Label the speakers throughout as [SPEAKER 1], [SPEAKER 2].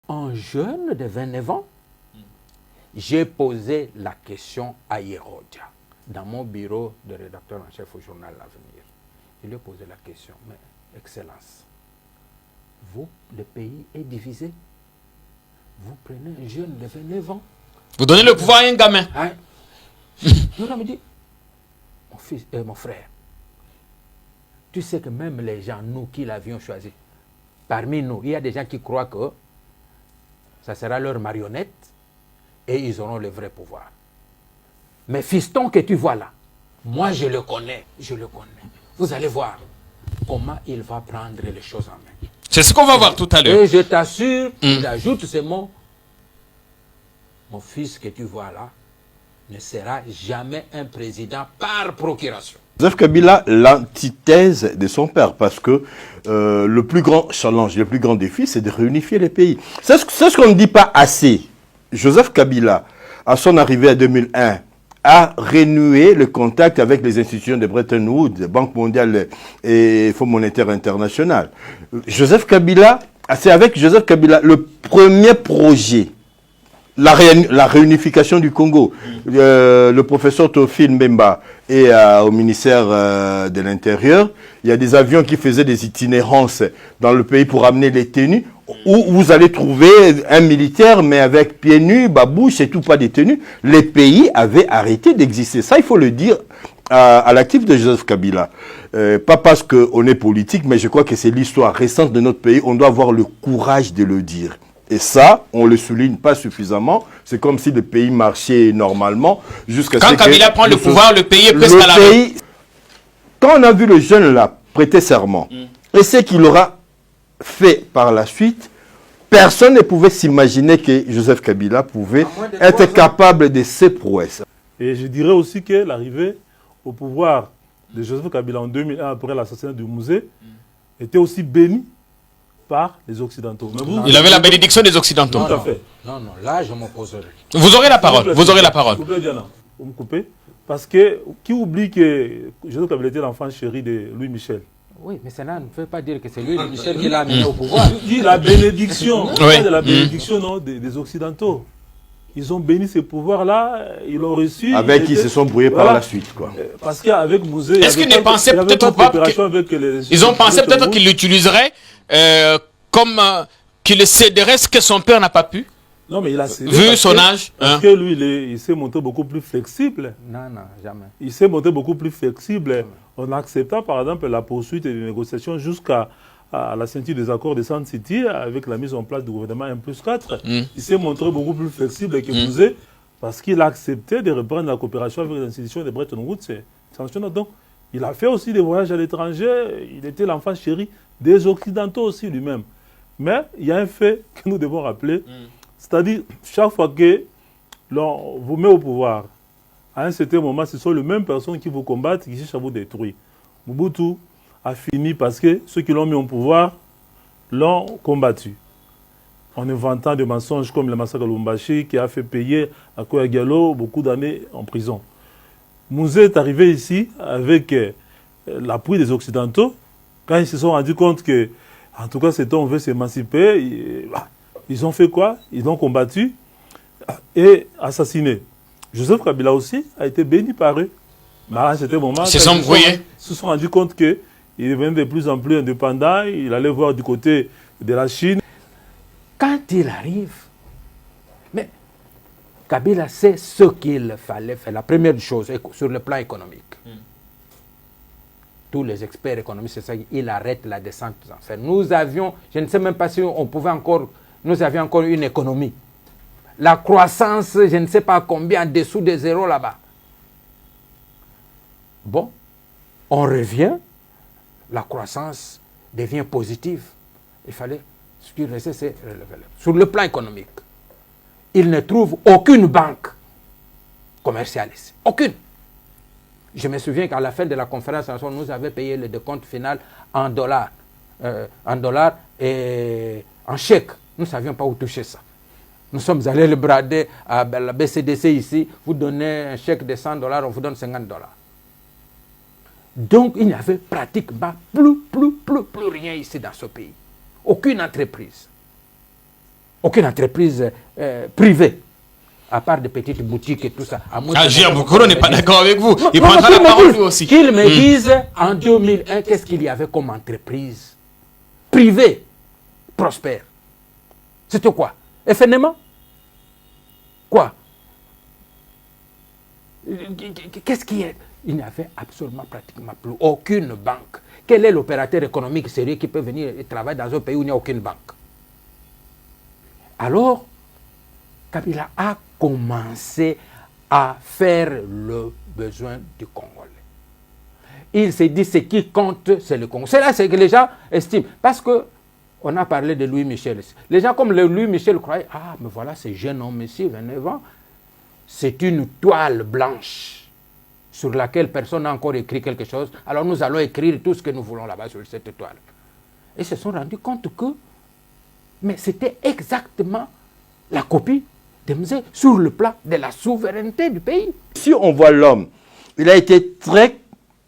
[SPEAKER 1] En jeune de 29 ans, j'ai posé la question à Yerodia, dans mon bureau de rédacteur en chef au journal L'Avenir. Je lui ai posé la question, mais Excellence, vous, le pays est divisé. Vous prenez un jeune de 29 ans.
[SPEAKER 2] Vous donnez le pouvoir à un gamin.
[SPEAKER 1] Hein? Il me dit, mon frère, tu sais que même les gens, nous qui l'avions choisi, parmi nous, il y a des gens qui croient que ça sera leur marionnette et ils auront le vrai pouvoir. Mais fiston que tu vois là, moi je le connais. Vous allez voir comment il va prendre les choses en main.
[SPEAKER 2] C'est ce qu'on va voir tout à l'heure.
[SPEAKER 1] Et je t'assure, il ajoute ces mots, mon fils que tu vois là ne sera jamais un président par procuration.
[SPEAKER 3] Joseph Kabila, l'antithèse de son père, parce que le plus grand challenge, le plus grand défi, c'est de réunifier les pays. C'est ce qu'on ne dit pas assez. Joseph Kabila, à son arrivée en 2001, a renoué le contact avec les institutions de Bretton Woods, Banque mondiale et Fonds monétaire international. Joseph Kabila, c'est avec Joseph Kabila le premier projet, la réunification du Congo. Le professeur Théophile Mbemba est au ministère de l'Intérieur. Il y a des avions qui faisaient des itinérances dans le pays pour amener les tenues, où vous allez trouver un militaire, mais avec pieds nus, babouche et tout, pas des tenues. Les pays avaient arrêté d'exister. Ça, il faut le dire à l'actif de Joseph Kabila. Pas parce qu'on est politique, mais je crois que c'est l'histoire récente de notre pays. On doit avoir le courage de le dire. Et ça, on ne le souligne pas suffisamment. C'est comme si le pays marchait normalement jusqu'à ce que...
[SPEAKER 2] Quand Kabila prend le pouvoir, le pays est presque à la rue.
[SPEAKER 3] Quand on a vu le jeune là prêter serment, et ce qu'il aura fait par la suite, personne ne pouvait s'imaginer que Joseph Kabila pouvait être capable de ces prouesses.
[SPEAKER 4] Et je dirais aussi que l'arrivée au pouvoir de Joseph Kabila en 2001, après l'assassinat du musée, était aussi bénie par les Occidentaux.
[SPEAKER 2] Il avait la bénédiction des Occidentaux.
[SPEAKER 4] Tout à fait.
[SPEAKER 1] Non, là je m'opposerai.
[SPEAKER 2] Vous aurez la parole. Vous aurez la parole.
[SPEAKER 4] S'il vous plaît, Diana, vous me coupez. Parce que qui oublie que Joseph Kabila était l'enfant chéri de Louis Michel?
[SPEAKER 1] Oui, mais cela ne veut pas dire que c'est lui, Michel, qui l'a amené au pouvoir.
[SPEAKER 4] Je dis la bénédiction,
[SPEAKER 2] Oui.
[SPEAKER 4] de la bénédiction non, des Occidentaux. Ils ont béni ce pouvoir-là, ils l'ont reçu.
[SPEAKER 3] Avec qui ils se sont brouillés par la suite, quoi.
[SPEAKER 4] Parce qu'avec Mouzé...
[SPEAKER 2] Est-ce qu'ils ne pensaient peut-être pas ils ont pensé peut-être qu'il l'utiliserait comme qu'il le céderait ce que son père n'a pas pu?
[SPEAKER 4] Non, mais il a cédé.
[SPEAKER 2] Vu son âge.
[SPEAKER 4] Parce que lui, il s'est montré beaucoup plus flexible.
[SPEAKER 1] Non, jamais.
[SPEAKER 4] Il s'est montré beaucoup plus flexible en acceptant, par exemple, la poursuite des négociations jusqu'à la ceinture des accords de Sun City avec la mise en place du gouvernement 1+4. Il s'est montré beaucoup plus flexible que Mouzé parce qu'il a accepté de reprendre la coopération avec les institutions de Bretton Woods. Donc, il a fait aussi des voyages à l'étranger. Il était l'enfant chéri des Occidentaux aussi lui-même. Mais il y a un fait que nous devons rappeler. C'est-à-dire, chaque fois que l'on vous met au pouvoir, à un certain moment, ce sont les mêmes personnes qui vous combattent, qui cherchent à vous détruire. Mobutu a fini parce que ceux qui l'ont mis au pouvoir l'ont combattu. En inventant des mensonges comme le massacre de Lumbashi, qui a fait payer à Koya Diallo beaucoup d'années en prison. Mouzé est arrivé ici avec l'appui des Occidentaux. Quand ils se sont rendus compte que, en tout cas, cet homme veut s'émanciper, ils ont fait quoi? Ils ont combattu et assassiné. Joseph Kabila aussi a été béni par eux. Mais à un certain moment,
[SPEAKER 2] Ils
[SPEAKER 4] se sont rendus compte qu'il devenait de plus en plus indépendant. Il allait voir du côté de la Chine.
[SPEAKER 1] Quand il arrive, mais Kabila sait ce qu'il fallait faire. La première chose, sur le plan économique. Tous les experts économiques, c'est ça, il arrête la descente aux enfers. Nous avions, je ne sais même pas si on pouvait encore, nous avions encore une économie. La croissance, je ne sais pas combien, en dessous de zéro là-bas. Bon, on revient, la croissance devient positive. Il fallait, ce qui restait, c'est relever. Sur le plan économique, il ne trouve aucune banque commerciale ici. Aucune. Je me souviens qu'à la fin de la conférence, nous avions payé le décompte final en dollars et en chèques. Nous ne savions pas où toucher ça. Nous sommes allés le brader à la BCDC ici. Vous donnez un chèque de $100, on vous donne $50. Donc, il n'y avait pratiquement plus rien ici dans ce pays. Aucune entreprise. aucune entreprise privée, à part des petites boutiques et tout ça.
[SPEAKER 2] Gérard Mokolo n'est pas d'accord avec vous. Il
[SPEAKER 1] Non,
[SPEAKER 2] prendra la parole lui aussi.
[SPEAKER 1] Qu'il me dise, en 2001, qu'est-ce qu'il y avait comme entreprise privée prospère? C'était quoi? FNMA? Quoi? Qu'est-ce qui est? Il n'y avait absolument pratiquement plus aucune banque. Quel est l'opérateur économique sérieux qui peut venir et travailler dans un pays où il n'y a aucune banque? Alors, Kabila a commencé à faire le besoin du Congolais. Il s'est dit ce qui compte, c'est le Congo. C'est là ce que les gens estiment. Parce que on a parlé de Louis Michel. Les gens comme Louis Michel croyaient, ah, mais voilà, ce jeune homme ici, 29 ans, c'est une toile blanche sur laquelle personne n'a encore écrit quelque chose. Alors nous allons écrire tout ce que nous voulons là-bas sur cette toile. Et ils se sont rendus compte que, mais c'était exactement la copie de Mzee sur le plan de la souveraineté du pays.
[SPEAKER 3] Si on voit l'homme, il a été très,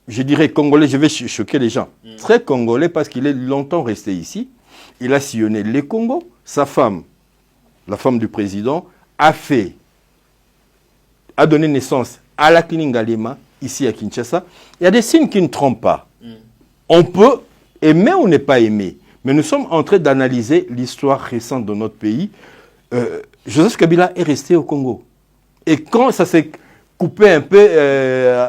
[SPEAKER 3] je dirais congolais, je vais choquer les gens, très congolais parce qu'il est longtemps resté ici. Il a sillonné les Congos. Sa femme, la femme du président, a donné naissance à la Klingalema, ici à Kinshasa. Il y a des signes qui ne trompent pas. On peut aimer ou ne pas aimer, mais nous sommes en train d'analyser l'histoire récente de notre pays. Joseph Kabila est resté au Congo. Et quand ça s'est coupé un peu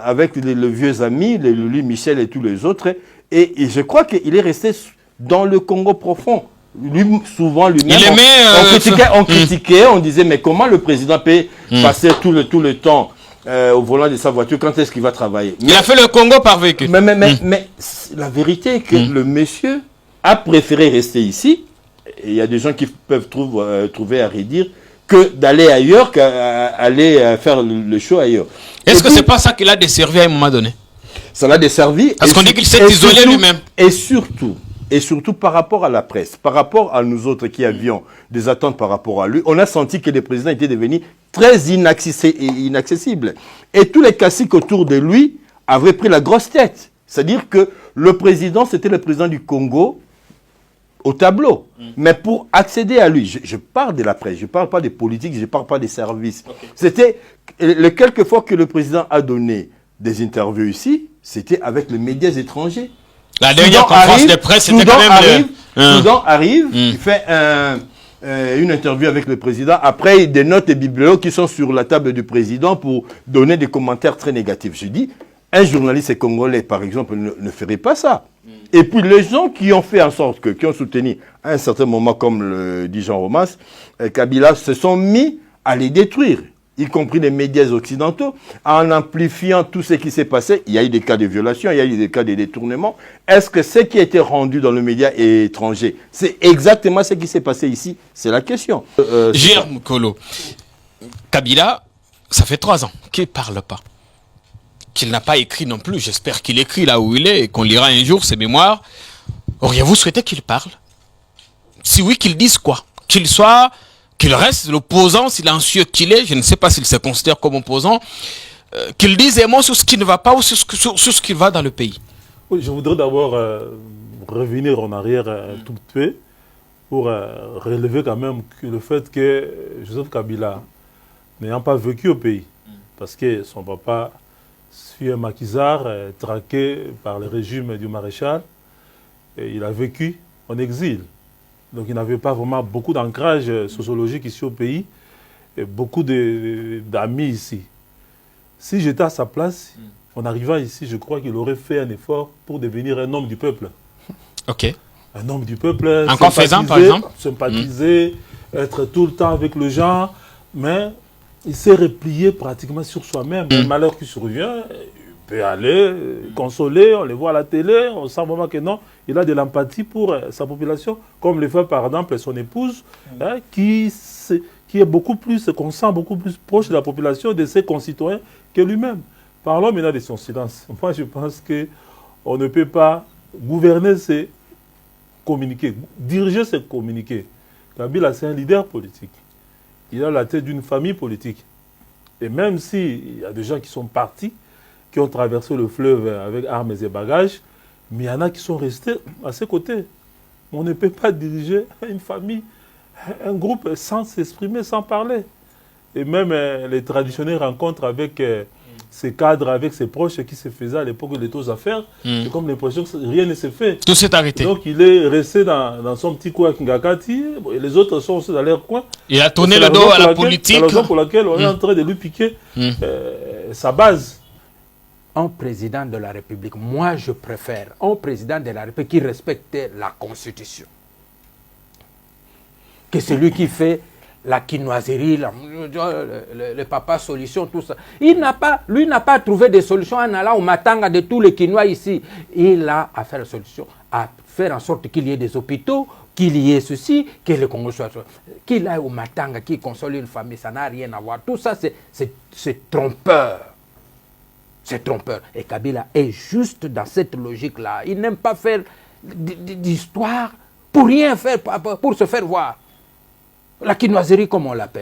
[SPEAKER 3] avec les vieux amis, Louis Michel et tous les autres, et je crois qu'il est resté dans le Congo profond. Lui, souvent, lui-même, on critiquait, on disait, mais comment le président peut passer tout le temps au volant de sa voiture, quand est-ce qu'il va travailler?
[SPEAKER 2] Il a fait le Congo par véhicule.
[SPEAKER 3] Mais la vérité est que le monsieur a préféré rester ici, et il y a des gens qui peuvent trouver à redire, que d'aller ailleurs, qu'aller faire le show ailleurs.
[SPEAKER 2] Est-ce que c'est pas ça qu'il a desservi à un moment donné?
[SPEAKER 3] Ça l'a desservi.
[SPEAKER 2] Parce qu'on dit qu'il s'est isolé lui-même.
[SPEAKER 3] Et surtout par rapport à la presse, par rapport à nous autres qui avions des attentes par rapport à lui, on a senti que le président était devenu très inaccessible. Et tous les caciques autour de lui avaient pris la grosse tête. C'est-à-dire que le président, c'était le président du Congo au tableau. Mais pour accéder à lui, je parle de la presse, je ne parle pas des politiques, je ne parle pas des services. Okay. C'était les quelques fois que le président a donné des interviews ici, c'était avec les médias étrangers.
[SPEAKER 2] La dernière conférence de presse, c'était quand même...
[SPEAKER 3] Soudan arrive, il fait une interview avec le président. Après, il dénote des biblios qui sont sur la table du président pour donner des commentaires très négatifs. Je dis, un journaliste congolais, par exemple, ne ferait pas ça. Et puis, les gens qui ont fait en sorte qui ont soutenu à un certain moment, comme le dit Jean Romas, Kabila, se sont mis à les détruire, y compris les médias occidentaux, en amplifiant tout ce qui s'est passé. Il y a eu des cas de violation, il y a eu des cas de détournement. Est-ce que ce qui a été rendu dans le média étranger, c'est exactement ce qui s'est passé ici? C'est la question.
[SPEAKER 2] Gérard Mokolo, Kabila, ça fait 3 ans qu'il ne parle pas. Qu'il n'a pas écrit non plus. J'espère qu'il écrit là où il est et qu'on lira un jour ses mémoires. Auriez-vous souhaité qu'il parle? Si oui, qu'il dise quoi? Qu'il reste l'opposant silencieux qu'il est, je ne sais pas s'il se considère comme opposant, qu'il dise un mot sur ce qui ne va pas ou sur ce qui va dans le pays.
[SPEAKER 4] Oui, je voudrais d'abord revenir en arrière un tout petit peu pour relever quand même le fait que Joseph Kabila, n'ayant pas vécu au pays, parce que son papa fut un maquisard traqué par le régime du maréchal, et il a vécu en exil. Donc il n'avait pas vraiment beaucoup d'ancrage sociologique ici au pays, et beaucoup d'amis ici. Si j'étais à sa place, en arrivant ici, je crois qu'il aurait fait un effort pour devenir un homme du peuple.
[SPEAKER 2] Ok.
[SPEAKER 4] Un homme du peuple.
[SPEAKER 2] En confessant, par exemple?
[SPEAKER 4] Sympathiser, être tout le temps avec les gens, mais il s'est replié pratiquement sur soi-même. Un malheur qui survient, il peut aller consoler, on le voit à la télé, on sent vraiment que non, il a de l'empathie pour sa population, comme le fait par exemple son épouse, qui est beaucoup plus, qu'on sent beaucoup plus proche de la population, de ses concitoyens que lui-même. Parlons maintenant de son silence. Moi, je pense qu'on ne peut pas gouverner, c'est communiquer. Diriger, c'est communiquer. Kabila, c'est un leader politique. Il a la tête d'une famille politique. Et même s'il y a des gens qui sont partis, qui ont traversé le fleuve avec armes et bagages, mais il y en a qui sont restés à ses côtés. On ne peut pas diriger une famille un groupe sans s'exprimer, sans parler. Et même les traditionnelles rencontres avec ses cadres, avec ses proches qui se faisaient à l'époque de taux affaires, c'est comme l'impression que rien ne s'est fait.
[SPEAKER 2] Tout s'est arrêté.
[SPEAKER 4] Donc il est resté dans son petit coin à Kingakati, et les autres sont aussi dans leur coin.
[SPEAKER 2] Il a tourné le dos à la politique.
[SPEAKER 4] C'est la raison pour laquelle on est en train de lui piquer sa base.
[SPEAKER 1] Un président de la République, moi je préfère un président de la République qui respecte la Constitution que celui qui fait la quinoiserie, le papa solution, tout ça. Lui n'a pas trouvé de solution en allant au matanga de tous les quinois ici. Il a à faire la solution, à faire en sorte qu'il y ait des hôpitaux, qu'il y ait ceci, que le Congo soit... Qu'il aille au matanga, qu'il console une famille, ça n'a rien à voir. Tout ça, c'est trompeur. C'est trompeur. Et Kabila est juste dans cette logique-là. Il n'aime pas faire d'histoire pour rien faire, pour se faire voir. La quinoiserie, comme on l'appelle.